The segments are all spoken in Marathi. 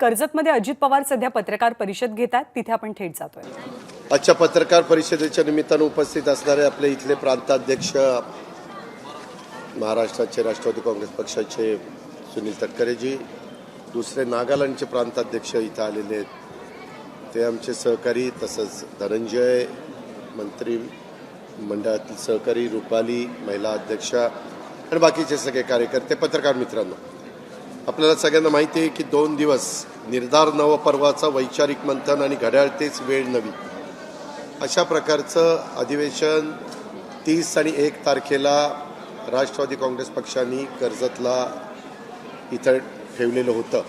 कर्जतमध्ये अजित पवार सध्या पत्रकार परिषद घेतात, तिथे आपण थेट जातोय। आजच्या पत्रकार परिषदेच्या निमित्तानं उपस्थित असणारे आपले इथले प्रांताध्यक्ष महाराष्ट्राचे राष्ट्रवादी काँग्रेस पक्षाचे सुनील तटकरेजी, दुसरे नागालँडचे प्रांताध्यक्ष इथं आलेले आहेत, ते आमचे सहकारी, तसंच धनंजय मंत्री मंडळातील सहकारी, रुपाली महिला अध्यक्षा आणि बाकीचे सगळे कार्यकर्ते, पत्रकार मित्रांनो, आपल्याला सगळ्यांना माहिती आहे की 2 दिवस निर्धार नवपर्वाचा वैचारिक मंथन आणि घड्याळ तेच वेळ नवी अशा प्रकारचं अधिवेशन 30 आणि 1 तारखेला राष्ट्रवादी काँग्रेस पक्षाने कर्जतला इथं ठेवलेलं होतं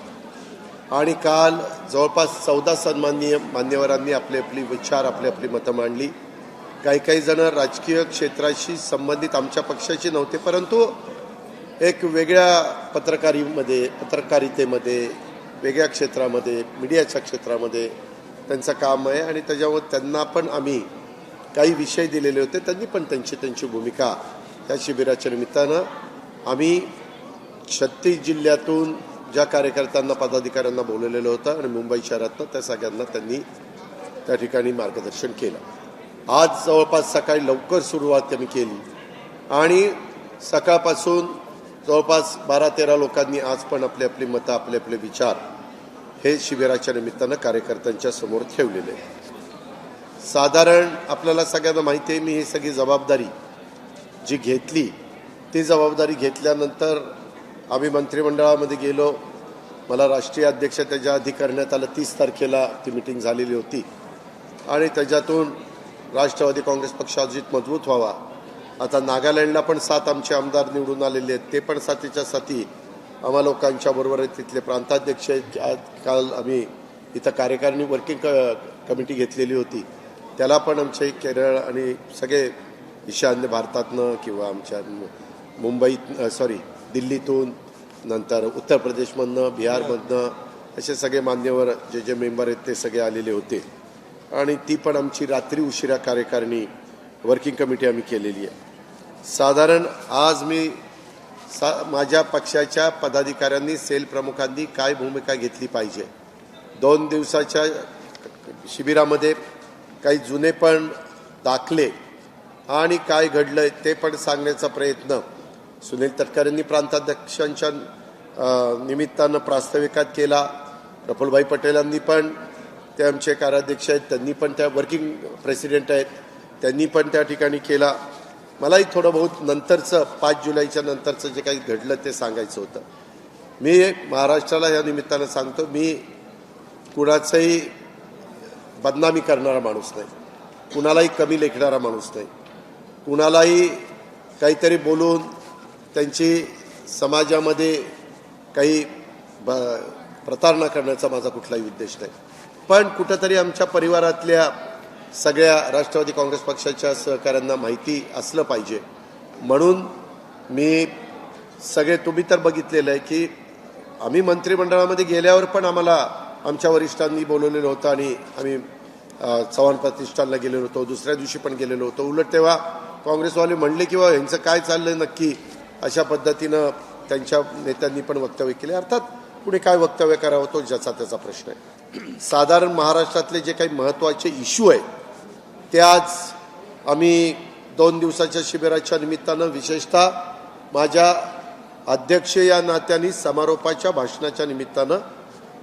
आणि काल जवळपास 14 सन्माननीय मान्यवरांनी आपले विचार आपली मतं मांडली। काही जण राजकीय क्षेत्राशी संबंधित आमच्या पक्षाची नव्हते, परंतु एक वेगळ्या पत्रकारितेमध्ये वेगळ्या क्षेत्रामध्ये मीडियाच्या क्षेत्रामध्ये त्यांचं काम आहे आणि त्याच्यामुळे त्यांना पण आम्ही काही विषय दिलेले होते, त्यांनी पण त्यांची भूमिका त्या शिबिराच्या निमित्तानं आम्ही 36 जिल्ह्यातून ज्या कार्यकर्त्यांना पदाधिकाऱ्यांना बोलवलेलं होतं आणि मुंबई शहरातनं त्या सगळ्यांना त्यांनी त्या ठिकाणी मार्गदर्शन केलं। आज जवळपास सकाळी लवकर सुरुवात आम्ही केली आणि सकाळपासून जवळपास 12-13 लोकांनी आज पण आपली मतं आपले विचार हे शिबिराच्या निमित्तानं कार्यकर्त्यांच्या समोर ठेवलेले आहे। साधारण आपल्याला सगळ्यांना माहिती आहे, मी ही सगळी जबाबदारी जी घेतली ती जबाबदारी घेतल्यानंतर आम्ही मंत्रिमंडळामध्ये गेलो। मला राष्ट्रीय अध्यक्ष त्याच्या आधी करण्यात आलं, 30 तारखेला ती मीटिंग झालेली होती आणि त्याच्यातून राष्ट्रवादी काँग्रेस पक्ष अजित मजबूत व्हावा। आता नागालँडला पण 7 आमचे आमदार निवडून आलेले आहेत, ते पण साथीच्या साथी आम्हा लोकांच्या बरोबर आहेत, तिथले प्रांताध्यक्ष आहेत। काल आम्ही इथं कार्यकारिणी वर्किंग कमिटी घेतलेली होती, त्याला पण आमचे केरळ आणि सगळे ईशान्य भारतातनं किंवा आमच्या दिल्लीतून, नंतर उत्तर प्रदेशमधनं, बिहारमधनं असे सगळे मान्यवर जे मेंबर आहेत ते सगळे आलेले होते आणि ती पण आमची रात्री उशिरा कार्यकारिणी वर्किंग कमिटी आम्ही केलेली आहे। साधारण आज मी माझ्या पक्षाच्या पदाधिकाऱ्यांनी, सेल प्रमुखांनी काय भूमिका घेतली पाहिजे, 2 दिवसाच्या शिबिरामध्ये काही जुने पण दाखले आणि काय घडलंय ते पण सांगण्याचा प्रयत्न सुनील तटकरेंनी प्रांताध्यक्षांच्या निमित्तानं प्रास्ताविकात केला। प्रफुल्लभाई पटेलांनी पण, ते आमचे कार्याध्यक्ष आहेत, त्यांनी पण त्या वर्किंग प्रेसिडेंट आहेत, त्यांनी पण त्या ठिकाणी केला। मलाही थोडं बहुत नंतरचं 5 जुलैच्या नंतरचं जे काही घडलं ते सांगायचं होतं। मी महाराष्ट्राला या निमित्तानं सांगतो, मी कुणाचंही बदनामी करणारा माणूस नाही, कुणालाही कमी लेखणारा माणूस नाही, कुणालाही काहीतरी बोलून त्यांची समाजामध्ये काही प्रतारणा करण्याचा माझा कुठलाही उद्देश नाही, पण कुठंतरी आमच्या परिवारातल्या सगळ्या राष्ट्रवादी काँग्रेस पक्षाच्या सहकाऱ्यांना माहिती असलं पाहिजे म्हणून मी सगळे, तुम्ही तर बघितलेलं आहे की आम्ही मंत्रिमंडळामध्ये गेल्यावर पण आम्हाला आमच्या वरिष्ठांनी बोलवलेलं होतं आणि आम्ही चव्हाण प्रतिष्ठानला गेलेलो होतो, दुसऱ्या दिवशी पण गेलेलो होतो। उलट तेव्हा काँग्रेसवाले म्हणले की ह्यांचं काय चाललंय नक्की, अशा पद्धतीनं त्यांच्या नेत्यांनी पण वक्तव्य केले। अर्थात पुढे काय वक्तव्य करावं तो ज्याचा त्याचा प्रश्न आहे। साधारण महाराष्ट्रातले जे काही महत्त्वाचे इश्यू आहेत ते आज आम्ही 2 दिवसाच्या शिबिराच्या निमित्तानं, विशेषतः माझ्या अध्यक्ष या नात्याने समारोपाच्या भाषणाच्या निमित्तानं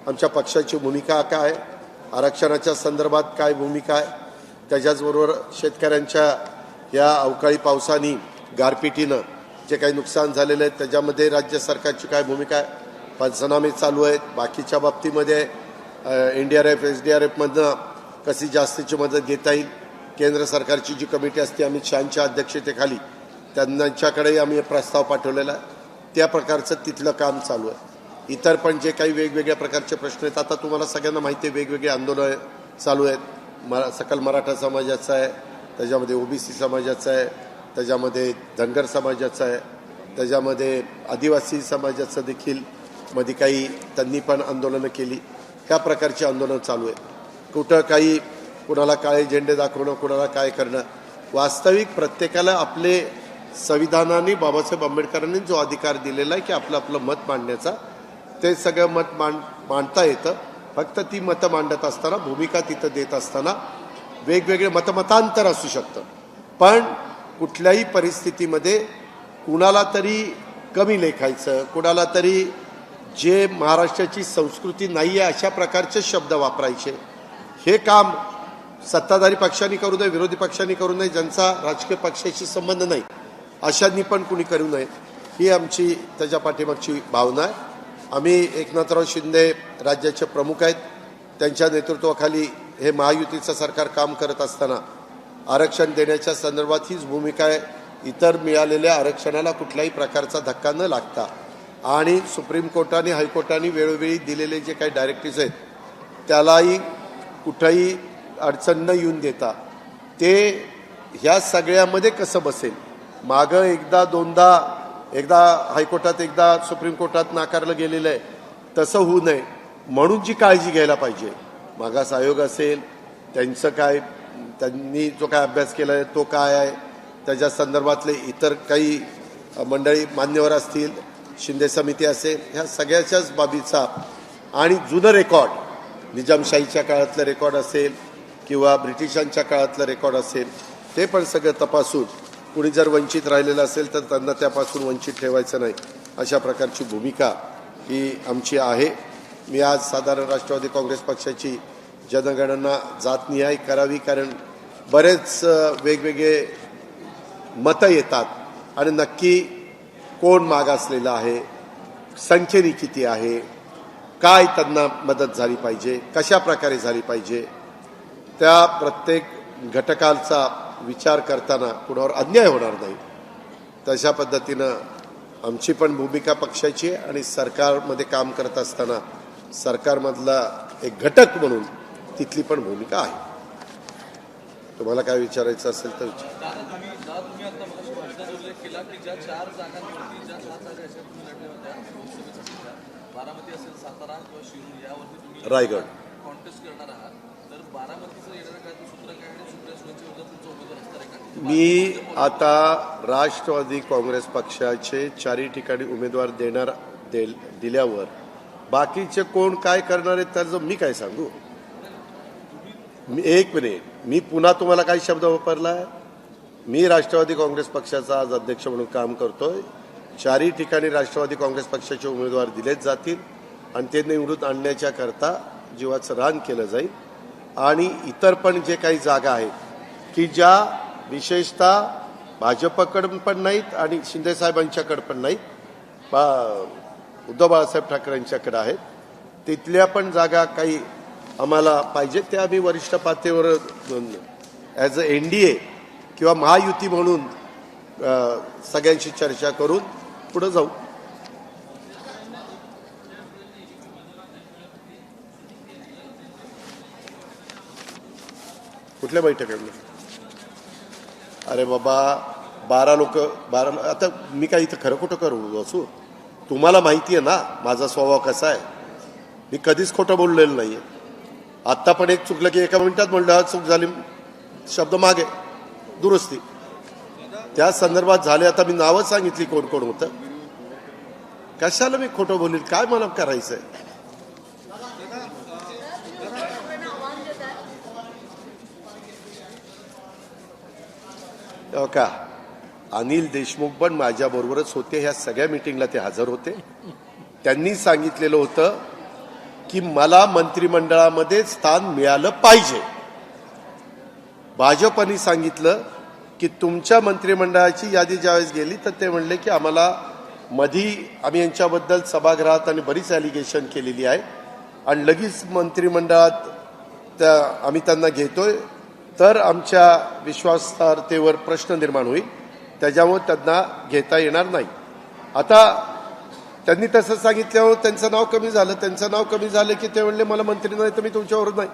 आमच्या पक्षाची भूमिका काय, आरक्षणाच्या संदर्भात काय भूमिका आहे, त्याच्याचबरोबर शेतकऱ्यांच्या या अवकाळी पावसाने, गारपिटीनं जे काही नुकसान झालेलं आहे त्याच्यामध्ये राज्य सरकारची काय भूमिका आहे, पंचनामे चालू आहेत, बाकीच्या बाबतीमध्ये NDRF SDRFमधनं कशी जास्तीची मदत घेता येईल, केंद्र सरकारची जी कमिटी असते अमित शहांच्या अध्यक्षतेखाली त्यांच्याकडेही आम्ही प्रस्ताव पाठवलेला आहे, त्या प्रकारचं तिथलं काम चालू आहे। इतर पण जे काही वेगवेगळ्या प्रकारचे प्रश्न आहेत, आता तुम्हाला सगळ्यांना माहिती आहे वेगवेगळे आंदोलन चालू आहेत, सकल मराठा समाजाचं आहे, त्याच्यामध्ये OBC समाजाचं आहे, त्याच्यामध्ये धनगर समाजाचं आहे, त्याच्यामध्ये आदिवासी समाजाचं देखील मध्ये काही त्यांनी पण आंदोलनं केली, ह्या प्रकारची आंदोलन चालू आहे। कुठं काही कुणाला काळे झेंडे दाखवणं, कुणाला काय करणं, वास्तविक प्रत्येकाला आपले संविधानाने बाबासाहेब आंबेडकरांनी जो अधिकार दिलेला आहे की आपलं मत मांडण्याचा, ते सगळं मत मांडता येतं. फक्त ती मतं मांडत असताना, भूमिका तिथं देत असताना वेगवेगळे मतांतर असू शकतं, पण कुठल्याही परिस्थितीमध्ये कुणाला तरी कमी लेखायचं, कुणाला तरी जे महाराष्ट्राची संस्कृती नाही आहे अशा प्रकारचे शब्द वापरायचे, हे काम सत्ताधारी पक्षांनी करू नये, विरोधी पक्षांनी करू नये, ज्यांचा राजकीय पक्षाशी संबंध नाही अशांनी पण कुणी करू नये, ही आमची त्याच्या पाठीमागची भावना आहे. आम्ही एकनाथराव शिंदे राज्याचे प्रमुख आहेत, त्यांच्या नेतृत्वाखाली हे महायुतीचं सरकार काम करत असताना आरक्षण देण्याच्या संदर्भात हीच भूमिका आहे. इतर मिळालेल्या आरक्षणाला कुठल्याही प्रकारचा धक्का न लागता आणि सुप्रीम कोर्टाने हायकोर्टाने वेळोवेळी दिलेले जे काही डायरेक्टिव्स आहेत त्यालाही कुठंही अडचण न येऊन देता ते ह्या सगळ्यामध्ये कसं बसेल. मागं एकदा दोनदा, एकदा हायकोर्टात एकदा सुप्रीम कोर्टात नाकारलं गेलेलं आहे, तसं होऊ नये म्हणून जी काळजी घ्यायला पाहिजे. मागास आयोग असेल, त्यांचं काय, त्यांनी जो काय अभ्यास केला आहे तो काय आहे, त्याच्या संदर्भातले इतर काही मंडळी मान्यवर असतील, शिंदे समिती असेल, ह्या सगळ्याच्याच बाबीचा आणि जुनं रेकॉर्ड, निजामशाहीच्या काळातलं रेकॉर्ड असेल किंवा ब्रिटिशांच्या काळातलं रेकॉर्ड असेल, ते पण सगळं तपासून कुणी जर वंचित राहिलेलं असेल तर त्यांना त्यापासून वंचित ठेवायचं नाही, अशा प्रकारची भूमिका ही आमची आहे. मी आज साधारण राष्ट्रवादी काँग्रेस पक्षाची जनगणना जातनिहाय करावी, कारण बरेच वेगवेगळे मतं येतात आणि नक्की कोण मागासलेलं आहे, संख्येने किती आहे, काय त्यांना मदत झाली पाहिजे, कशा प्रकारे झाली पाहिजे, त्या प्रत्येक घटकाचा विचार करताना कुणावर अन्याय होणार नाही, तशा पद्धतीनं आमची पण भूमिका पक्षाची आहे. आणि सरकारमध्ये काम करत असताना सरकारमधला एक घटक म्हणून तिथली पण भूमिका आहे. तुम्हाला काय विचारायचं असेल तर विचार. रायगड मी आता राष्ट्रवादी काँग्रेस पक्षाचे 4 ठिकाणी उमेदवार दिल्यावर बाकीचे कोण काय करणार आहेत त्याचं मी काय सांगू. एक मिनिट, मी पुन्हा तुम्हाला काही शब्द वापरलाय. मी राष्ट्रवादी काँग्रेस पक्षाचा आज अध्यक्ष म्हणून काम करतोय. 4 ठिकाणी राष्ट्रवादी काँग्रेस पक्षाचे उमेदवार दिलेच जातील आणि ते निवडून आणण्याच्या करता जीवाचं रान केलं जाईल. आणि इतर पण जे काही जागा आहेत की ज्या विशेषतः भाजपकडून पण नाहीत आणि शिंदे साहेबांच्याकडे पण नाहीत, उद्धव बाळासाहेब ठाकरेंच्याकडे आहेत, तिथल्या पण जागा काही आम्हाला पाहिजे, त्या आम्ही वरिष्ठ पातळीवर ॲज अ NDA किंवा महायुती म्हणून सगळ्यांशी चर्चा करून पुढे जाऊ. कुठल्या बैठकीमध्ये? अरे बाबा, 12 लोक, 12. आता मी काय इथं खरं खोटं करू असू? तुम्हाला माहिती आहे ना माझा स्वभाव कसा आहे. मी कधीच खोटं बोललेलं नाही. आत्ता पण एक चुकलं की एका मिनिटात म्हणलं चूक झाली, शब्द मागे दुरुस्ती, त्या संदर्भात झाले. आता मी नावं सांगितली कोण कोण होतं. कशाला मी खोटं बोलील? काय मला करायचंय? का अनिल देशमुख पण माझ्याबरोबरच होते, ह्या सगळ्या मीटिंगला ते हजर होते. त्यांनी सांगितलेलं होतं की मला मंत्रिमंडळामध्ये स्थान मिळालं पाहिजे. भाजपने सांगितलं की तुमच्या मंत्रिमंडळाची यादी ज्यावेळेस गेली तर ते म्हणले की आम्हाला मधी आम्ही यांच्याबद्दल सभागृहात आणि बरीच ॲलिगेशन केलेली आहे आणि लगेच मंत्रिमंडळात आम्ही त्यांना घेतोय तर आमच्या विश्वासार्हतेवर प्रश्न निर्माण होईल, त्याच्यामुळे त्यांना घेता येणार नाही. आता त्यांनी तसं सांगितल्यावर त्यांचं नाव कमी झालं. त्यांचं नाव कमी झालं की ते म्हणले मला मंत्री नाही तर मी तुमच्यावर नाही.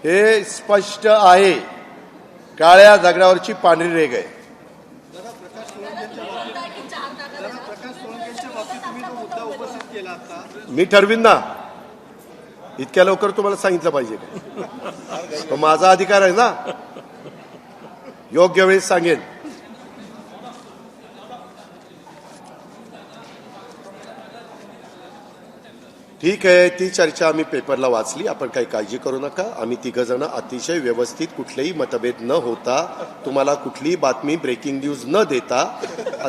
हे स्पष्ट आहे, काळ्या दगडावरची पांढरी रेघ आहे. मी ठरवीन ना, इतक्या लवकर तुम्हाला सांगितलं पाहिजे का? तो माझा अधिकार आहे ना, योग्य वेळेस सांगेन. ठीक आहे, ती चर्चा आम्ही पेपरला वाचली. आपण काही काळजी करू नका. आम्ही तिघजण अतिशय व्यवस्थित, कुठलेही मतभेद न होता, तुम्हाला कुठलीही बातमी ब्रेकिंग न्यूज न देता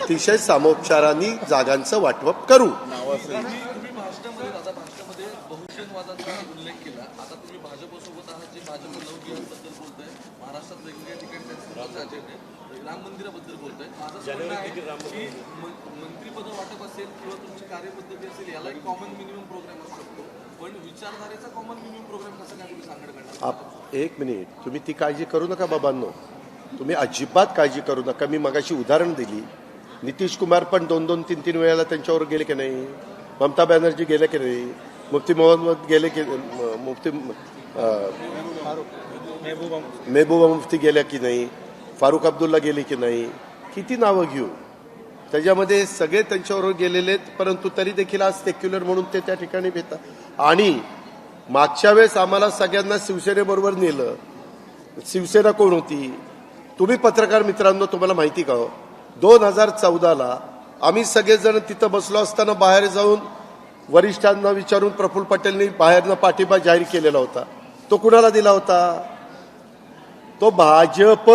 अतिशय सामोपचाराने जागांचं वाटप करू. तुम्ही भाषणामध्ये बहुजनवादाचा उल्लेख केला. आता तुम्ही भाजपसोबत आहात, जे भाजप लवकिकांबद्दल बोलताय, महाराष्ट्रात वेगवेगळ्या ठिकाणी त्यांचा अजेंडा आहे, राम मंदिराबद्दल बोलताय. माझं म्हणणं आहे की मंत्रिपद वाटप असेल किंवा तुमची कार्यपद्धती असेल, याला एक कॉमन मिनिमम प्रोग्राम असू शकतो, पण विचारधारेचा कॉमन मिनिमम प्रोग्राम कसं काय तुम्ही सांगड करणार? एक मिनिट, तुम्ही ती काळजी करू नका बाबांनो. तुम्ही अजिबात काळजी करू नका. मी मगाशी उदाहरण दिली. नितीश कुमार पण 2-2, 3-3 वेळेला त्यांच्यावर गेले की नाही? ममता बॅनर्जी गेले की नाही? मुफ्ती मोहम्मद गेले की मुफ्ती महबूबा मुफ्ती गेल्या की नाही? फारुख अब्दुल्ला गेले की नाही? किती नावं घेऊ? त्याच्यामध्ये सगळे त्यांच्यावर गेलेले आहेत, परंतु तरी देखील आज सेक्युलर म्हणून ते त्या ठिकाणी भेटतात. आणि मागच्या वेळेस आम्हाला सगळ्यांना शिवसेनेबरोबर नेलं. शिवसेना कोण होती? तुम्ही पत्रकार मित्रांनो, तुम्हाला माहिती का हो? 2014ला आम्ही सगळेजण तिथं बसलो असताना बाहेर जाऊन वरिष्ठांना विचारून प्रफुल्ल पटेलनी बाहेरनं पाठिंबा जाहीर केलेला होता. तो कुणाला दिला होता? तो भाजप,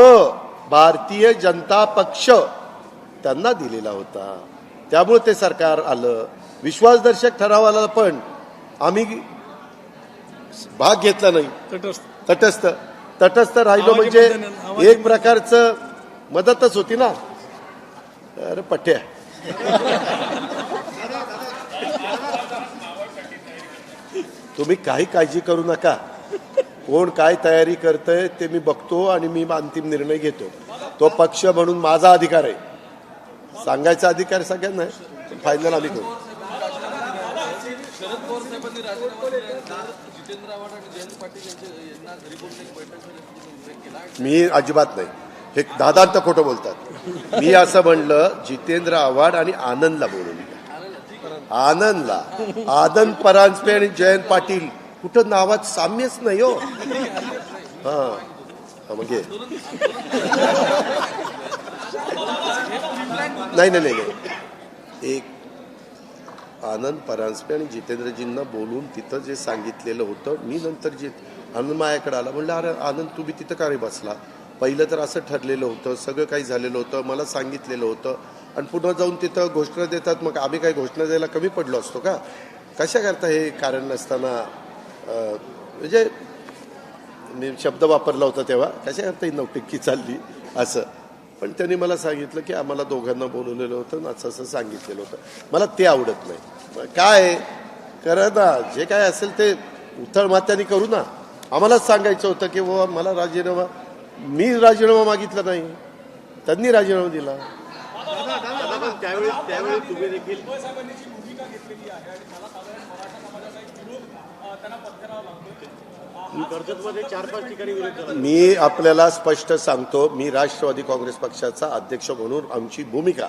भारतीय जनता पक्ष त्यांना दिलेला होता. त्यामुळे ते सरकार आलं. विश्वासदर्शक ठरावाला पण आम्ही भाग घेतला नाही. तटस्थ राहिलो म्हणजे एक प्रकारचं मदतच होती ना. अरे पठ्या, तुम्ही काही काळजी करू नका. कोण काय तयारी करतंय ते मी बघतो आणि मी अंतिम निर्णय घेतो. तो पक्ष म्हणून माझा अधिकार आहे, सांगायचा अधिकार सगळ्यांना आहे. फायनल आम्ही करू. शरद पवार साहेबांनी राजीनामा दिल्यानंतर जितेंद्र आव्हाड आणि जयंत पाटील यांना घरी बोलून एक बैठक झाल्याचा उल्लेख केला. मी अजिबात नाही. हे दादांत खोटं बोलतात. मी असं म्हणलं जितेंद्र आव्हाड आणि आनंदला बोलून. आनंदला, आनंद परांजपे आणि जयंत पाटील, कुठं नावात साम्यच नाही हो. हा मग नाही. एक आनंद परांजपे आणि जितेंद्रजींना बोलून तिथं जे सांगितलेलं होतं, मी नंतर जे आनंद माझ्याकडे आला, म्हणलं अरे आनंद तुम्ही तिथं का रे बसला? पहिलं तर असं ठरलेलं होतं, सगळं काही झालेलं होतं, मला सांगितलेलं होतं, आणि पुन्हा जाऊन तिथं घोषणा देतात. मग आम्ही काही घोषणा द्यायला कमी पडलो असतो का? कशा करता हे कारण नसताना, म्हणजे मी शब्द वापरला होता तेव्हा, कशा करता ही नौटंकी चालली असं. पण त्यांनी मला सांगितलं की आम्हाला दोघांना बोलवलेलं होतं, असं असं सांगितलेलं होतं. मला ते आवडत नाही. काय करा ना, जे काय असेल ते उथळ मात्याने करू ना. आम्हालाच सांगायचं होतं की बाबा मला राजीनामा, मी राजीनामा मागितला नाही, त्यांनी राजीनामा दिला. त्यावेळी तुम्ही देखील कर्जतमध्ये 4-5 ठिकाणी विरोध झाला. मी आपल्याला स्पष्ट सांगतो, मी राष्ट्रवादी काँग्रेस पक्षाचा अध्यक्ष म्हणून आमची भूमिका,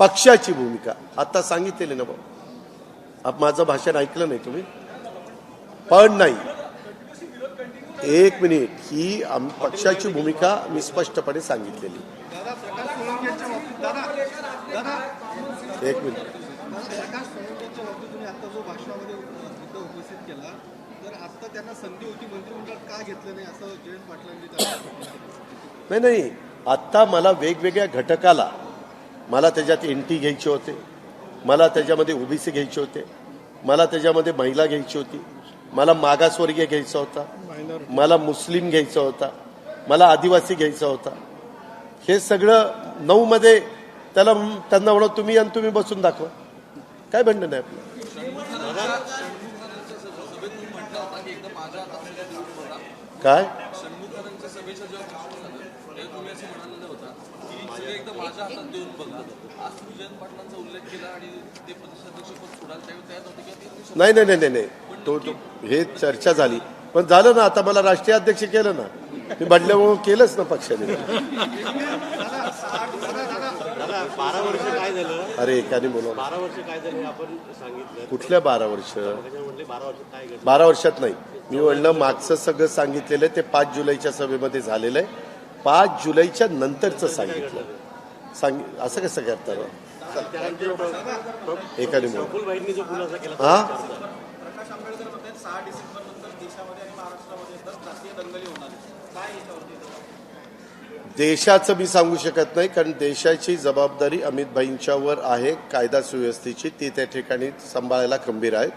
पक्षाची भूमिका आता सांगितलेली ना. भाऊ माझं भाषण ऐकलं नाही तुम्ही? पण नाही, एक मिनिट, ही पक्षाची भूमिका मी स्पष्टपणे सांगितलेली. एक मिनिट, त्यांना संधी होती, मंत्रिमंडळात का घेतलं नाही असं जयंत पाटलांनी. नाही, आत्ता मला वेगवेगळ्या घटकाला, मला त्याच्यात एनटी घ्यायचे होते, मला त्याच्यामध्ये ओबीसी घ्यायचे होते, मला त्याच्यामध्ये महिला घ्यायची होती, मला मागासवर्गीय घ्यायचा होता, मला मुस्लिम घ्यायचा होता, मला आदिवासी घ्यायचा होता. हे सगळं 9 मध्ये त्याला त्यांना म्हणा तुम्ही आणि तुम्ही बसून दाखवा, काय भांडण नाही आपलं. काय सभेच्या जेव्हा भाषण झालं तेव्हा तुम्ही असं म्हणालेलं होता की सगळं एकदा माझ्या हातात देऊन बघा. आज तुम्ही जयंत पाटलांचा उल्लेख केला आणि ते प्रदेशाध्यक्ष पद सोडाल, त्यावेळी तयार होते किंवा नाही, तो हे चर्चा झाली, पण झालं ना. आता मला राष्ट्रीय अध्यक्ष केलं ना, मी म्हटल्यामुळे केलंच ना पक्षाने. 12 वर्ष काय झालं? अरे एकाने बोला. 12 वर्ष काय झालं आपण सांगितलं. कुठल्या 12 वर्ष? म्हटले 12 वर्ष काय घडलं? 12 वर्षात नाही, मी म्हणलं मागचं सगळं सांगितलेलं आहे ते 5 जुलैच्या सभेमध्ये झालेलं आहे. 5 जुलैच्या नंतरचं सांगितलं. असं कसं करता? एकाने प्रफुल्ल भाईंनी जो खुलासा केला, हा 6 डिसेंबर नंतर देशामध्ये आणि महाराष्ट्रामध्ये तर राष्ट्रीय दंगली होणार आहेत. काय याच्यावरती देशाचं मी सांगू शकत नाही, कारण देशाची जबाबदारी अमित भाईंच्यावर आहे. कायदा सुव्यवस्थेची ती त्या ठिकाणी सांभाळायला खंबीर आहेत.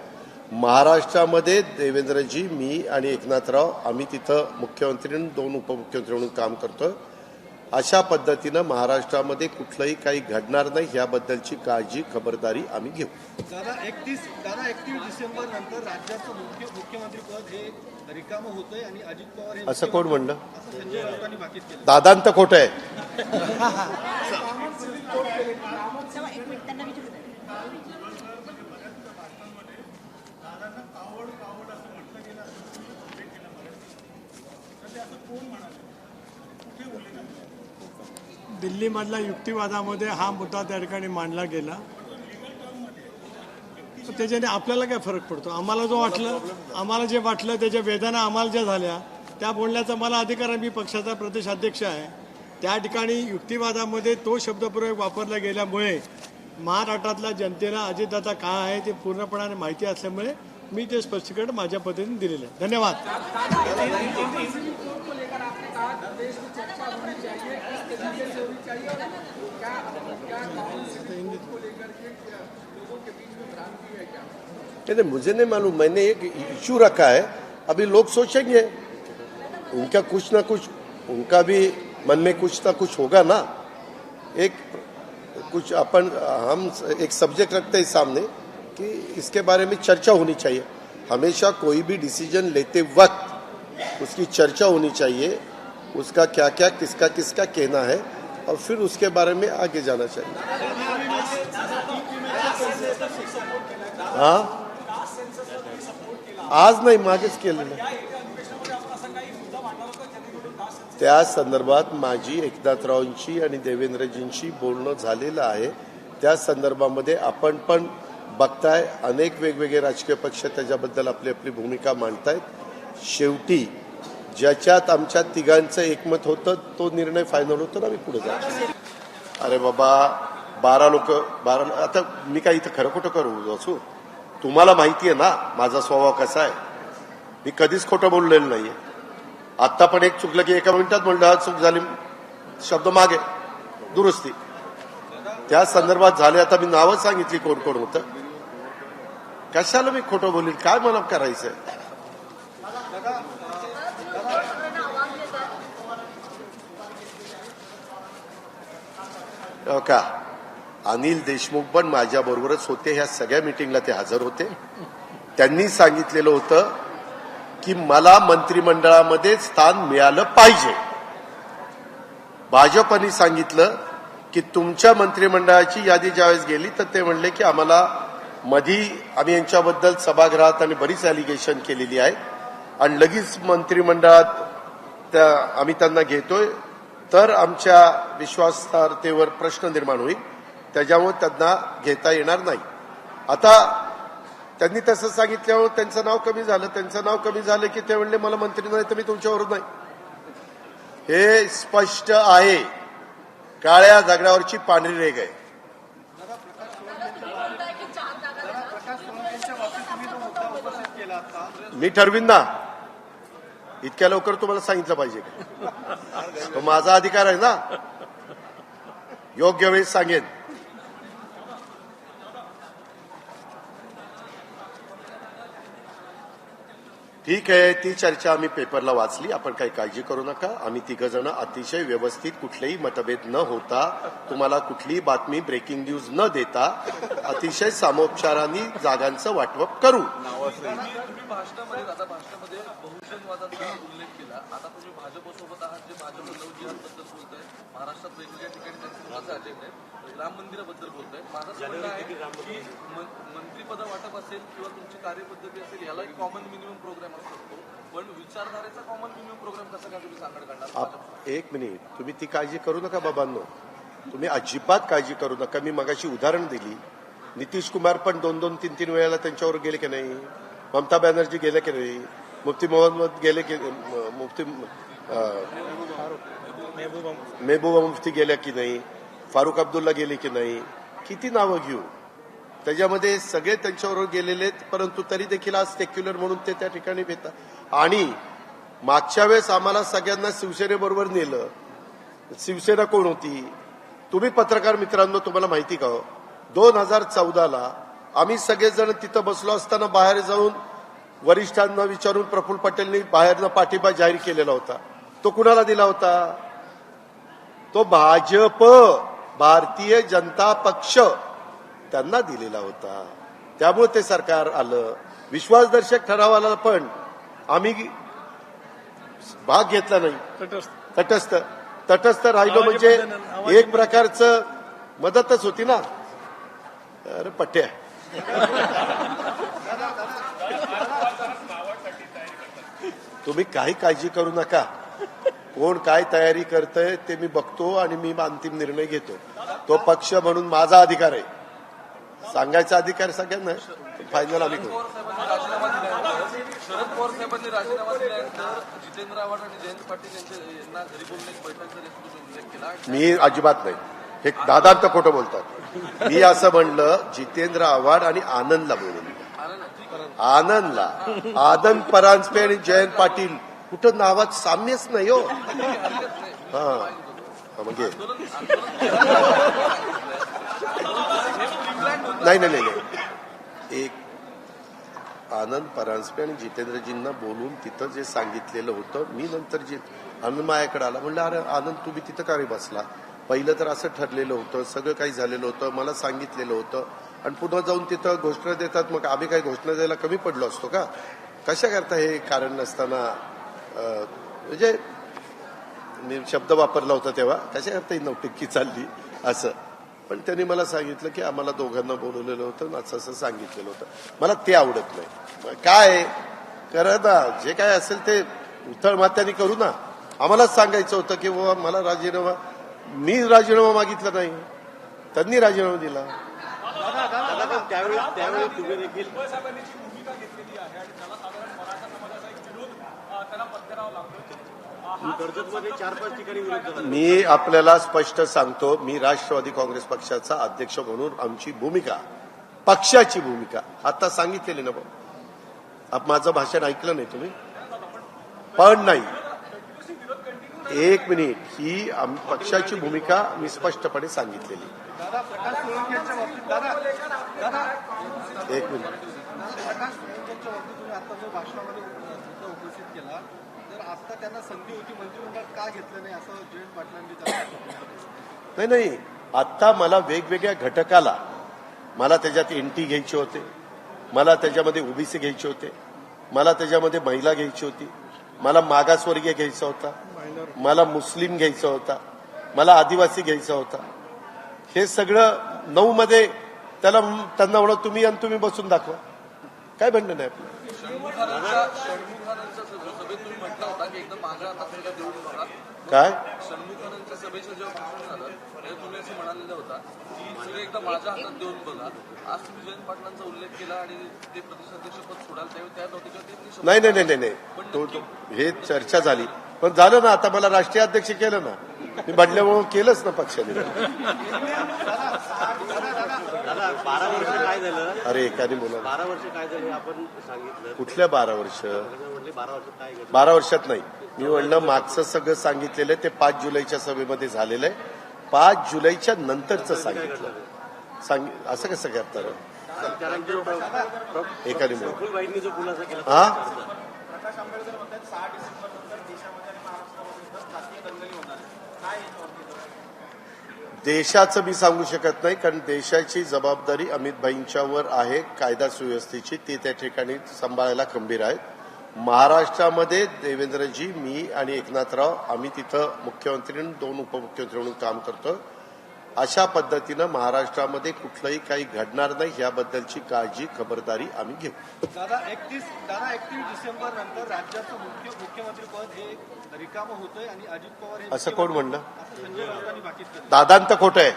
महाराष्ट्रामध्ये देवेंद्रजी, मी आणि एकनाथराव आम्ही तिथं मुख्यमंत्री आणि 2 उपमुख्यमंत्री म्हणून काम करतोय. अशा पद्धतीनं महाराष्ट्रामध्ये कुठलंही काही घडणार नाही याबद्दलची काळजी, खबरदारी आम्ही घेऊ. दादा 31 डिसेंबर नंतर राज्याचं मुख्यमंत्री पद हे रिकामं होतंय आणि अजित पवार हे असं कोण म्हणलं? असं संजय राऊतांनी भाकीत केलं. दादांत खोटं आहे. दिल्लीमधल्या युक्तिवादामध्ये हा मुद्दा त्या ठिकाणी मांडला गेला. त्याच्याने आपल्याला काय फरक पडतो? आम्हाला जे वाटलं त्याच्या वेदना आम्हाला ज्या झाल्या त्या बोलण्याचा मला अधिकार आहे. मी पक्षाचा प्रदेशाध्यक्ष आहे. त्या ठिकाणी युक्तिवादामध्ये तो शब्दप्रयोग वापरला गेल्यामुळे महाराष्ट्रातल्या जनतेला अजितदादा काय आहे ते पूर्णपणाने माहिती असल्यामुळे मी ते स्पष्टीकरण माझ्या पद्धतीने दिलेलं आहे. धन्यवाद. नहीं, मुझे नहीं मालूम. मैंने एक इश्यू रखा है. अभी लोग सोचेंगे, उनका कुछ ना कुछ, उनका भी मन में कुछ ना कुछ होगा ना. हम एक सब्जेक्ट रखते हैं सामने कि इसके बारे में चर्चा होनी चाहिए. हमेशा कोई भी डिसीजन लेते वक्त उसकी चर्चा होनी चाहिए. उसका क्या क्या, किसका किसका कहना है, और फिर उसके बारे में आगे जाना चाहिए. हाँ, आज नाही, मागेच केलेलं. त्या संदर्भात माझी एकनाथरावांची आणि देवेंद्रजींशी बोलणं झालेलं आहे. त्या संदर्भामध्ये आपण पण बघताय, अनेक वेगवेगळे राजकीय पक्ष त्याच्याबद्दल आपली आपली भूमिका मांडतायत. शेवटी ज्याच्यात आमच्या तिघांचं एकमत होतं तो निर्णय फायनल होतो ना, मी पुढे जातो. अरे बाबा, 12 लोक, आता मी काय इथं खरं खोटं करू असू? तुम्हाला माहिती आहे ना माझा स्वभाव कसा आहे. मी कधीच खोटं बोललेलं नाहीये. आत्ता पण एक चुकलं की एका मिनिटात म्हणलं, हा चूक झाली, शब्द मागे, दुरुस्ती. त्या संदर्भात झाले. आता मी नावं सांगितली कोण कोण होतं. कशाला मी खोटं बोलील? काय मला करायचंय? का अनिल देशमुख पण माझ्याबरोबरच होते. ह्या सगळ्या मिटिंगला ते हजर होते. त्यांनी सांगितलेलं होतं की मला मंत्रिमंडळामध्ये स्थान मिळालं पाहिजे. भाजपने सांगितलं की तुमच्या मंत्रिमंडळाची यादी ज्यावेळेस गेली तर ते म्हणले की आम्हाला मधी आम्ही यांच्याबद्दल सभागृहात आणि बरीच ॲलिगेशन केलेली आहे आणि लगेच मंत्रिमंडळात आम्ही त्यांना घेतोय तर आमच्या विश्वासार्हतेवर प्रश्न निर्माण होईल, त्याच्यामुळे त्यांना घेता येणार नाही. आता त्यांनी तसं सांगितल्यावर त्यांचं नाव कमी झालं. त्यांचं नाव कमी झालं की ते म्हणले मला मंत्री नाही तर मी तुमच्यावर नाही. हे स्पष्ट आहे, काळ्या दगडावरची पांढरी रेघ आहे. मी ठरवीन ना, इतक्या लवकर तुम्हाला सांगितलं पाहिजे का? माझा अधिकार आहे ना, योग्य वेळेस सांगेन. ठीक आहे, ती चर्चा आम्ही पेपरला वाचली. आपण काही काळजी करू नका. आम्ही तिघजण अतिशय व्यवस्थित, कुठलेही मतभेद न होता, तुम्हाला कुठलीही बातमी ब्रेकिंग न्यूज न देता अतिशय सामोपचाराने जागांचं वाटप करू. तुम्ही भाषणामध्ये बहुजनवादाचा उल्लेख केला. आता तुम्ही भाजपसोबत आहात, जे भाजप लव्ह जिहादबद्दल बोलताय, महाराष्ट्रात वेगवेगळ्या ठिकाणी त्यांचे अजेंडा आहे, राम मंदिराबद्दल बोलताय. माझं म्हणणं आहे की मंत्रिपद वाटप असेल किंवा तुमची कार्यपद्धती असेल, याला एक कॉमन मिनिमम प्रोग्राम असतो, पण विचारधारेचा कॉमन मिनिमम प्रोग्राम कसा काय तुम्ही सांगड काढणार? एक मिनिट, तुम्ही ती काळजी करू नका बाबांनो. तुम्ही अजिबात काळजी करू नका. मी मगाशी उदाहरण दिली. नितीश कुमार पण 2-2, 3-3 वेळेला त्यांच्यावर गेले की नाही? ममता बॅनर्जी गेले की नाही? मुफ्ती मोहम्मद गेले की, मुफ्ती महबूबा मुफ्ती गेल्या की नाही? फारुख अब्दुल्ला गेले की नाही? किती नावं घेऊ? त्याच्यामध्ये सगळे त्यांच्याबरोबर गेलेले आहेत, परंतु तरी देखील आज सेक्युलर म्हणून ते त्या ठिकाणी भेटतात. आणि मागच्या वेळेस आम्हाला सगळ्यांना शिवसेनेबरोबर नेलं. शिवसेना कोण होती? तुम्ही पत्रकार मित्रांनो, तुम्हाला माहिती का हो, 2014ला आम्ही सगळेजण तिथं बसलो असताना बाहेर जाऊन वरिष्ठांना विचारून प्रफुल्ल पटेलनी बाहेरनं पाठिंबा जाहीर केलेला होता. तो कुणाला दिला होता? तो भाजप, भारतीय जनता पक्ष त्यांना दिलेला होता. त्यामुळे ते सरकार आलं. विश्वासदर्शक ठरावाला पण आम्ही भाग घेतला नाही. तटस्थ राहिलो म्हणजे एक प्रकारचं मदतच होती ना. अरे पट्ट्या, तुम्ही काही काळजी करू नका. कोण काय तयारी करतंय ते मी बघतो आणि मी अंतिम निर्णय घेतो. तो पक्ष म्हणून माझा अधिकार आहे, सांगायचा अधिकार सगळ्यांना. फायनल आम्ही करू. शरद पवार साहेबांनी राजीनामा दिल्यानंतर जितेंद्र आव्हाड आणि जयंत पाटील यांना घरी बोलून एक बैठक जरी उल्लेख केला. मी अजिबात नाही, हे दादांत खोटं बोलतात. मी असं म्हणलं जितेंद्र आव्हाड आणि आनंदला बोलून. आनंदला, आनंद परांजपे आणि जयंत पाटील, कुठं नावात साम्यच नाही हो. हा म्हणजे नाही. एक आनंद परांजपे आणि जितेंद्रजींना बोलून तिथं जे सांगितलेलं होतं, मी नंतर जे आनंद माझ्याकडे आला, म्हणलं अरे आनंद तुम्ही तिथं का रे बसला? पहिलं तर असं ठरलेलं होतं, सगळं काही झालेलं होतं, मला सांगितलेलं होतं, आणि पुन्हा जाऊन तिथं घोषणा देतात. मग आम्ही काही घोषणा द्यायला कमी पडलो असतो का? कशा करता हे कारण नसताना, म्हणजे मी शब्द वापरला होता तेव्हा, कशा करता ही नौटंकी चालली असं. पण त्यांनी मला सांगितलं की आम्हाला दोघांना बोलवलेलं होतं, असं असं सांगितलेलं होतं. मला ते आवडत नाही. काय करा ना, जे काय असेल ते उथळ मात्याने करू ना. आम्हालाच सांगायचं होतं की बाबा मला राजीनामा, मी राजीनामा मागितला नाही, त्यांनी राजीनामा दिला. त्यावेळी तुम्ही देखील कर्जतमध्ये 4-5 ठिकाणी विरोध झाला. मी आपल्याला स्पष्ट सांगतो, मी राष्ट्रवादी काँग्रेस पक्षाचा अध्यक्ष म्हणून आमची भूमिका, पक्षाची भूमिका आता सांगितलेली ना. भाऊ माझं भाषण ऐकलं नाही तुम्ही? पण नाही, एक मिनिट, ही पक्षाची भूमिका मी स्पष्टपणे सांगितलेली. दादा प्रकाश सोळंकेच्या बाबतीत एक मिनिट, प्रकाश सोळंकेच्या बाबतीत तुम्ही आता जो भाषणामध्ये मुद्दा उपस्थित केला, तर आता त्यांना संधी होती, मंत्रिमंडळात का घेतलं नाही असं जयंत पाटलांनी नाही. आता मला वेगवेगळ्या घटकाला, मला त्याच्यात एनटी घ्यायचे होते, मला त्याच्यामध्ये ओबीसी घ्यायचे होते, मला त्याच्यामध्ये महिला घ्यायची होती, मला मागासवर्गीय घ्यायचा होता, मला मुस्लिम घ्यायचा होता, मला आदिवासी घ्यायचा होता. हे सगळं 9 मध्ये त्यांना म्हणत तुम्ही बसून दाखवा. काय म्हणणं नाही आपलं. षण्मुखानंच्या सभेत तुम्ही म्हटलं होता की एकदम माझ्या हातात पहिला देऊन बघा. काय षण्मुखानंच्या सभेचं जेव्हा भाषण झालं तेव्हा तुम्ही असं म्हणालेलं होता की सगळे एकदा माझ्या हातात देऊन बघा. आज तुम्ही जयंत पाटलांचा उल्लेख केला आणि ते प्रदेशाध्यक्षपद सोडाल त्यावेळी त्या नोटिसवरती नाही. हे चर्चा झाली, पण झालं ना. आता मला राष्ट्रीय अध्यक्ष केलं ना, मी म्हटल्यामुळे केलंच ना पक्षाने. दादा 12 वर्ष काय झालं? अरे एकाने बोला. 12 वर्ष काय झालं आपण सांगितलं. कुठल्या 12 वर्ष? म्हटले 12 वर्षात काय घडलं? 12 वर्षात नाही. मी म्हणलं मागचं सगळं सांगितलेलं आहे ते 5 जुलैच्या सभेमध्ये झालेलं आहे. 5 जुलैच्या नंतरचं सांगितलं. असं कसं करतात? एकाने बोला. प्रफुल्लबाईंनी जो खुलासा केला, हा, प्रकाश आंबेडकर म्हणतात 6 डिसेंबरनंतर देशामध्ये आणि महाराष्ट्रामध्ये जातीय दंगली होणार. काय देशाचं मी सांगू शकत नाही, कारण देशाची जबाबदारी अमित भाईंच्यावर आहे. कायदा सुव्यवस्थेची ती त्या ठिकाणी सांभाळायला खंबीर आहेत. महाराष्ट्रामध्ये देवेंद्रजी, मी आणि एकनाथराव आम्ही तिथं मुख्यमंत्री आणि 2 उपमुख्यमंत्री म्हणून काम करतो. अशा पद्धतीनं महाराष्ट्रामध्ये कुठलंही काही घडणार नाही याबद्दलची काळजी, खबरदारी आम्ही घेऊ. दादा 31 डिसेंबर नंतर राज्याचं मुख्यमंत्री पद हे रिकामं होतंय आणि अजित पवार हे असं कोण म्हणलं? असं संजय राऊतांनी भाकीत केलं. दादांत खोटं आहे.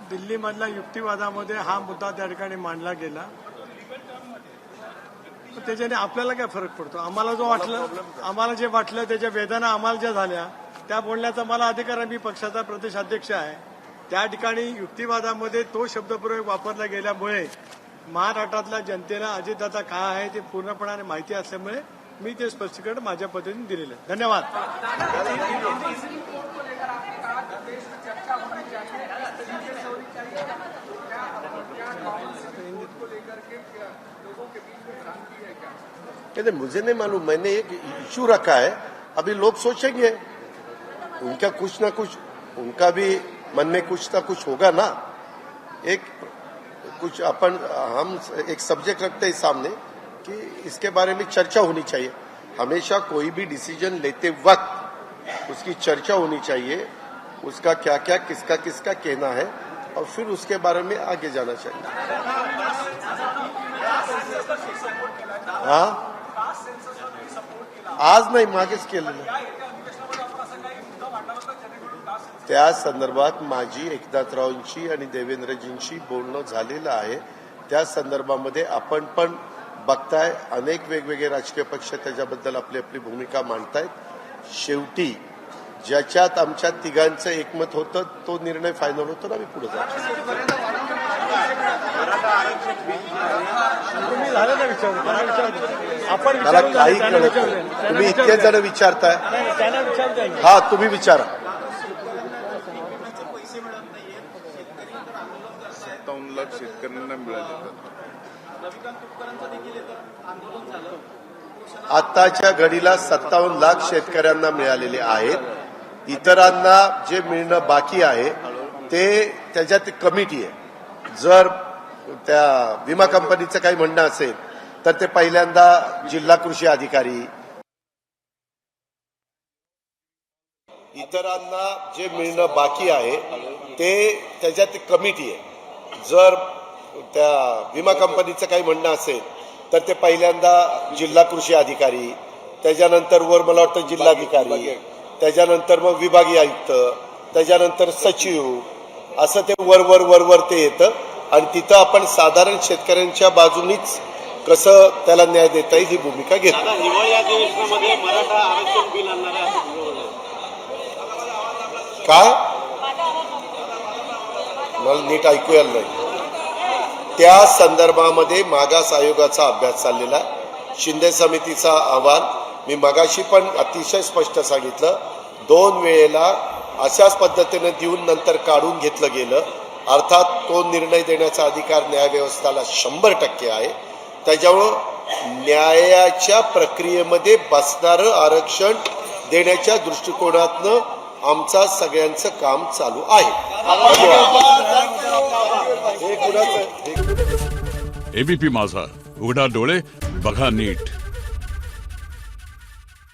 दिल्लीमधल्या युक्तिवादामध्ये हा मुद्दा त्या ठिकाणी मांडला गेला. पण त्याच्याने आपल्याला काय फरक पडतो? आम्हाला जे वाटलं त्याच्या वेदना आम्हाला ज्या झाल्या त्या बोलण्याचा मला अधिकार आहे. मी पक्षाचा प्रदेश अध्यक्ष आहे. त्या ठिकाणी युक्तिवादामध्ये तो शब्दप्रयोग वापरला गेल्यामुळे महाराष्ट्रातल्या जनतेला अजितदादा काय आहे ते पूर्णपणाने माहिती असल्यामुळे मी ते स्पष्टीकरण माझ्या पद्धतीने दिलेलं आहे. धन्यवाद. कहते मुझे नहीं मालूम, मैंने एक इश्यू रखा है, अभी लोग सोचेंगे, उनका कुछ ना कुछ, उनका भी मन में कुछ ना कुछ होगा ना. एक कुछ हम एक सब्जेक्ट रखते हैं सामने कि इसके बारे में चर्चा होनी चाहिए. हमेशा कोई भी डिसीजन लेते वक्त उसकी चर्चा होनी चाहिए, उसका क्या क्या किसका किसका कहना है और फिर उसके बारे में आगे जाना चाहिए. हाँ, आज नाही, मागेच केलेलं. त्या संदर्भात माझी एकनाथरावांची आणि देवेंद्रजींशी बोलणं झालेलं आहे. त्या संदर्भामध्ये आपण पण बघताय, अनेक वेगवेगळे राजकीय पक्ष त्याच्याबद्दल आपली आपली भूमिका मांडतायत. शेवटी ज्याच्यात आमच्या तिघांचं एकमत होतं तो निर्णय फायनल होतो ना, आम्ही पुढे जातो. तुम्ही झालं ना आपण मला काही कळत नाही. तुम्ही इतके जण विचारताय. त्यांना विचारताय. हा, तुम्ही विचारा. 57 लाख शेतकऱ्यांना मिळाले. आताच्या घडीला 57 लाख शेतकऱ्यांना मिळालेले आहेत. इतरांना जे मिळणं बाकी आहे ते त्याच्यात कमिटी आहे. जर त्या विमा कंपनीचं काही म्हणणं असेल तर ते पहिल्यांदा जिल्हा कृषी अधिकारी, इतरांना जे मिळणं बाकी आहे ते त्याच्यात कमिटी आहे. जर त्या विमा कंपनीचं काही म्हणणं असेल तर ते पहिल्यांदा जिल्हा कृषी अधिकारी, त्याच्यानंतर वर मला वाटतं जिल्हाधिकारी, त्याच्यानंतर मग विभागीय आयुक्त, त्याच्यानंतर सचिव, असं ते वर ते येतं आणि तिथं आपण साधारण शेतकऱ्यांच्या बाजूनीच कसं त्याला न्याय देता येईल ही भूमिका घेतो. हिवाळी अधिवेशनामध्ये मराठा आरक्षण बिल आणणार आहे. काय मला नीट ऐकू आलं नाही. त्या संदर्भामध्ये मागास आयोगाचा अभ्यास चाललेला आहे. शिंदे समितीचा अहवाल मी मगाशी पण अतिशय स्पष्ट सांगितलं, 2 वेळेला अशाच पद्धतीने देऊन नंतर काढून घेतलं गेलं. अर्थात तो निर्णय देण्याचा अधिकार न्यायव्यवस्थेला 100% आहे. त्याच्यामुळं न्यायाच्या प्रक्रियेमध्ये बसणारं आरक्षण देण्याच्या दृष्टिकोनातनं आमचा सगळ्यांचं काम चालू आहे. एबीपी माझा, उघडा डोळे बघा नीट.